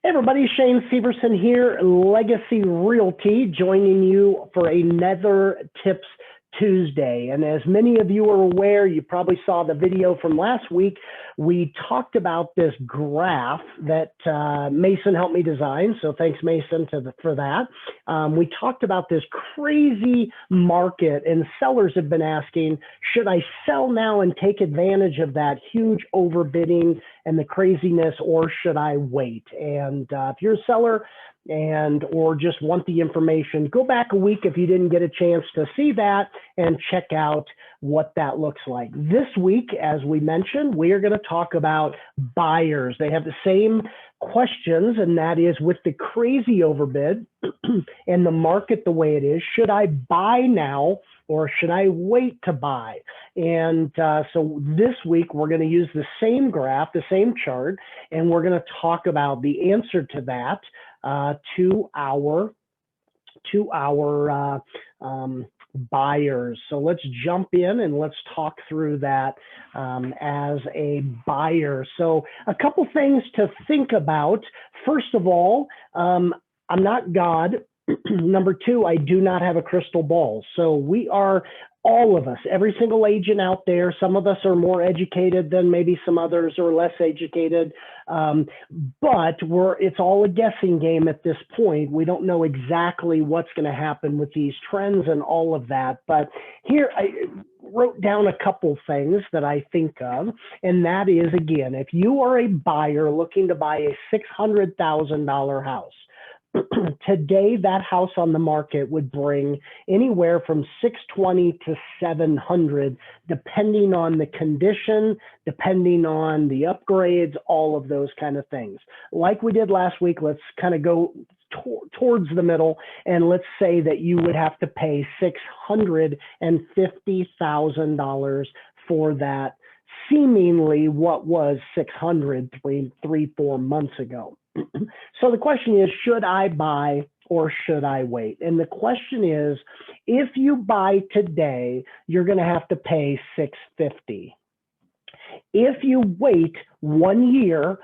Hey everybody, Shane Severson here, Legacy Realty, joining you for another Tips Tuesday. And as many of you are aware, you probably saw the video from last week. We talked about this graph that Mason helped me design. So thanks, Mason, for that. We talked about this crazy market, and sellers have been asking, should I sell now and take advantage of that huge overbidding and the craziness, or should I wait? And if you're a seller or just want the information, go back a week if you didn't get a chance to see that and check out what that looks like. This week, as we mentioned, we are going to talk about buyers. They have the same questions, and that is, with the crazy overbid and the market the way it is, should I buy now or should I wait to buy? And so this week we're going to use the same graph, the same chart, and we're going to talk about the answer to that to our buyers. So let's jump in and let's talk through that as a buyer. So a couple things to think about. First of all, I'm not God. Number two, I do not have a crystal ball. So we are, all of us, every single agent out there, some of us are more educated than maybe some others are less educated, but it's all a guessing game at this point. We don't know exactly what's going to happen with these trends and all of that. But here I wrote down a couple things that I think of, and that is, again, if you are a buyer looking to buy a $600,000 house, today, that house on the market would bring anywhere from 620 to 700, depending on the condition, depending on the upgrades, all of those kind of things. Like we did last week, let's kind of go towards the middle, and let's say that you would have to pay $650,000 for that, seemingly what was 600 4 months ago. So the question is, should I buy or should I wait? And the question is, if you buy today, you're going to have to pay $650,000. If you wait 1 year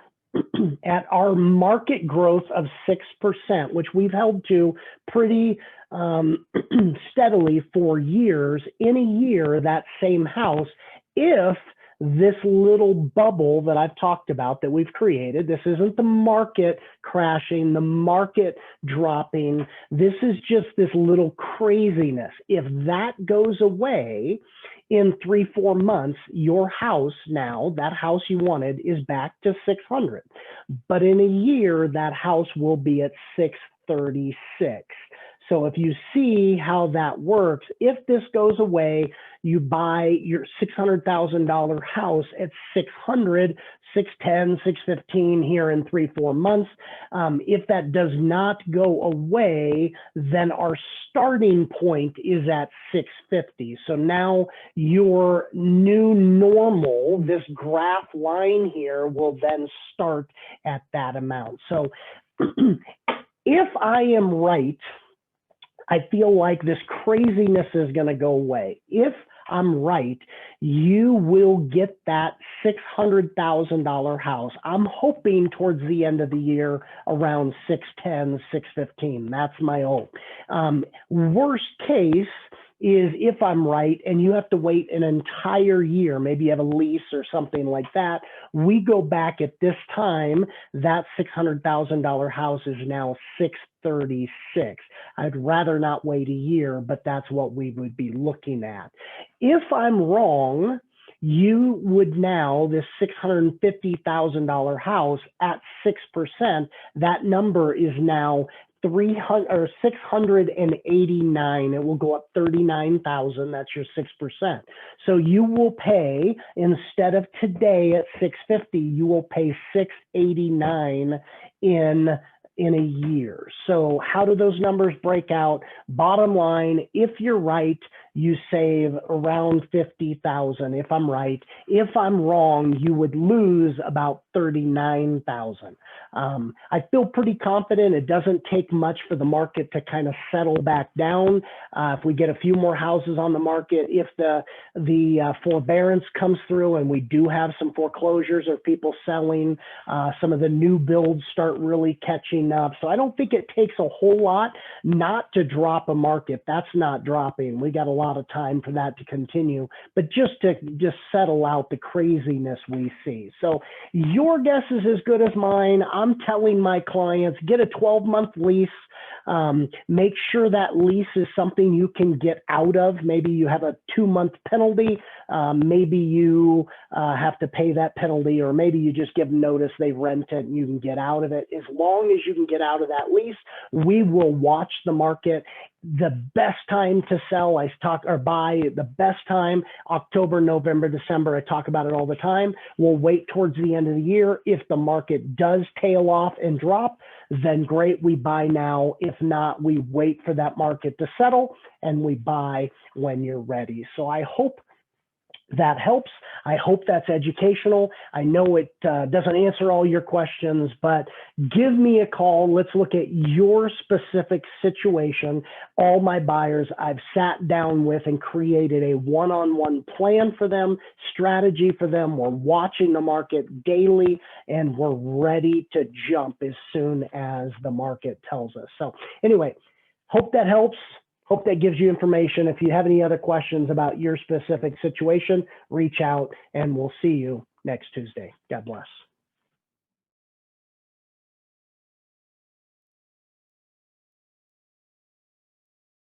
at our market growth of 6%, which we've held to pretty steadily for years, in a year, that same house, if this little bubble that I've talked about that we've created, this isn't the market crashing, the market dropping, this is just this little craziness. If that goes away in 3-4 months, your house now, that house you wanted, is back to 600. But in a year, that house will be at 636. So if you see how that works, if this goes away, you buy your $600,000 house at 600, 610, 615 here in 3-4 months. If that does not go away, then our starting point is at 650. So now your new normal, this graph line here, will then start at that amount. So if I am right, I feel like this craziness is going to go away. If I'm right, you will get that $600,000 house. I'm hoping towards the end of the year around 610, 615. That's my hope. Worst case is if I'm right and you have to wait an entire year, maybe you have a lease or something like that, we go back at this time, that $600,000 house is now 636. I'd rather not wait a year, but that's what we would be looking at. If I'm wrong, you would now, this $650,000 house at 6%, that number is now 689. It will go up 39,000. That's your 6%. So you will pay, instead of today at 650, you will pay 689 in a year. So how do those numbers break out? Bottom line, if you're right, you save around 50,000 if I'm right. If I'm wrong, you would lose about 39,000. I feel pretty confident. It doesn't take much for the market to kind of settle back down. If we get a few more houses on the market, if the forbearance comes through and we do have some foreclosures or people selling, some of the new builds start really catching up. So I don't think it takes a whole lot not to drop a market. That's not dropping. We got a lot of time for that to continue, but just to settle out the craziness we see. So your guess is as good as mine. I'm telling my clients, get a 12-month lease. Make sure that lease is something you can get out of. Maybe you have a 2-month penalty. Maybe you have to pay that penalty, or maybe you just give notice they rent it and you can get out of it. As long as you can get out of that lease, we will watch the market. The best time to sell, buy, the best time, October, November, December. I talk about it all the time. We'll wait towards the end of the year. If the market does tail off and drop, then great, we buy now. If not, we wait for that market to settle and we buy when you're ready. So I hope that helps. I hope that's educational. I know it doesn't answer all your questions, but give me a call. Let's look at your specific situation. All my buyers I've sat down with and created a one-on-one plan for them, strategy for them. We're watching the market daily and we're ready to jump as soon as the market tells us. So anyway, hope that helps. Hope that gives you information. If you have any other questions about your specific situation, reach out and we'll see you next Tuesday. God bless.